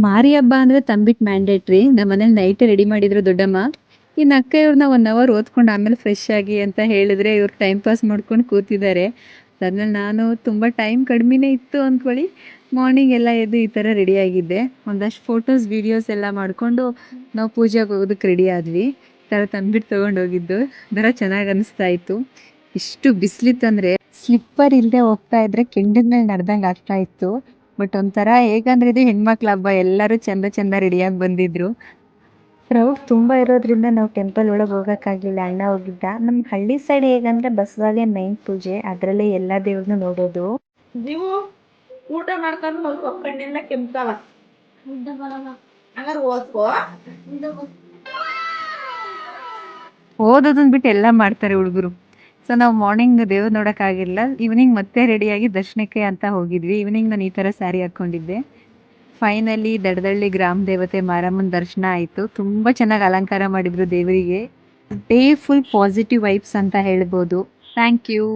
ಮಾರಿ ಹಬ್ಬ ಅಂದ್ರೆ ತಂಬಿಟ್ಟು ಮ್ಯಾಂಡೇಟ್ರಿ. ನಮ್ಮ ಮನೇಲಿ ನೈಟ್ ರೆಡಿ ಮಾಡಿದ್ರು ದೊಡ್ಡಮ್ಮ. ಇನ್ನು ಅಕ್ಕ ಇವ್ರನ್ನ 1 ಅವರ್ ಓದ್ಕೊಂಡು ಆಮೇಲೆ ಫ್ರೆಶ್ ಆಗಿ ಅಂತ ಹೇಳಿದ್ರೆ ಇವ್ರು ಟೈಮ್ ಪಾಸ್ ಮಾಡ್ಕೊಂಡು ಕೂತಿದ್ದಾರೆ. ಅದಾದ್ಮೇಲೆ ನಾನು ತುಂಬಾ ಟೈಮ್ ಕಡಿಮೆನೇ ಇತ್ತು ಅಂದ್ಕೊಳ್ಳಿ. ಮಾರ್ನಿಂಗ್ ಎಲ್ಲ ಎದ್ದು ಈ ಥರ ರೆಡಿ ಆಗಿದ್ದೆ. ಒಂದಷ್ಟು ಫೋಟೋಸ್ ವಿಡಿಯೋಸ್ ಎಲ್ಲ ಮಾಡಿಕೊಂಡು ನಾವು ಪೂಜೆಗೆ ಹೋಗೋದಕ್ಕೆ ರೆಡಿ ಆದ್ವಿ. ಈ ಥರ ತಂಬಿಟ್ಟು ತೊಗೊಂಡು ಹೋಗಿದ್ದು ಒಂಥರ ಚೆನ್ನಾಗಿ ಅನಿಸ್ತಾ ಇತ್ತು. ಇಷ್ಟು ಬಿಸಿಲಿತ್ತಂದ್ರೆ ಸ್ಲಿಪ್ಪರ್ ಇಲ್ಲದೆ ಹೋಗ್ತಾ ಇದ್ರೆ ಕೆಂಡದ ಮೇಲೆ ನಡೆದಂಗೆ ಆಗ್ತಾ ಇತ್ತು. ಬಟ್ ಒಂಥರ ಹೇಗಂದ್ರೆ ಇದು ಹೆಣ್ಮಕ್ಳ ಹಬ್ಬ, ಎಲ್ಲರೂ ಚಂದ ಚಂದ ರೆಡಿಯಾಗಿ ಬಂದಿದ್ರು. ಕ್ರೌಡ್ ತುಂಬ ಇರೋದ್ರಿಂದ ನಾವು ಟೆಂಪಲ್ ಒಳಗೆ ಹೋಗೋಕ್ಕಾಗಲಿಲ್ಲ, ಅಣ್ಣ ಹೋಗಿದ್ದ. ನಮ್ಮ ಹಳ್ಳಿ ಸೈಡ್ ಹೇಗಂದ್ರೆ ಬಸವಾಗೆ ಮೈನ್ ಪೂಜೆ, ಅದರಲ್ಲೇ ಎಲ್ಲ ದೇವ್ರನ್ನೂ ನೋಡೋದು. ನೀವು ಊಟ ಮಾಡ್ಕೊಂಡು ಮಲ್ಕೋ, ಕಣ್ಣೆಲ್ಲ ಕೆಂಪ್ತಾವ. ಹಂಗಾರೆ ಓದ್ಕೋ. ಓದೋದನ್ನ ಬಿಟ್ಟು ಎಲ್ಲ ಮಾಡ್ತಾರೆ ಹುಡುಗರು. ಸೊ ನಾವು ಮಾರ್ನಿಂಗ್ ದೇವ್ರು ನೋಡೋಕ್ಕಾಗಿಲ್ಲ. ಈವ್ನಿಂಗ್ ಮತ್ತೆ ರೆಡಿಯಾಗಿ ದರ್ಶನಕ್ಕೆ ಅಂತ ಹೋಗಿದ್ವಿ. ಈವ್ನಿಂಗ್ ನಾನು ಈ ಥರ ಸ್ಯಾರಿ ಹಾಕ್ಕೊಂಡಿದ್ದೆ. ಫೈನಲಿ ದಡದಳ್ಳಿ ಗ್ರಾಮ ದೇವತೆ ಮಾರಮ್ಮನ ದರ್ಶನ ಆಯಿತು. ತುಂಬ ಚೆನ್ನಾಗಿ ಅಲಂಕಾರ ಮಾಡಿದ್ರು ದೇವರಿಗೆ. ಡೇ ಫುಲ್ ಪಾಸಿಟಿವ್ ವೈಬ್ಸ್ ಅಂತ ಹೇಳ್ಬೋದು. Thank you.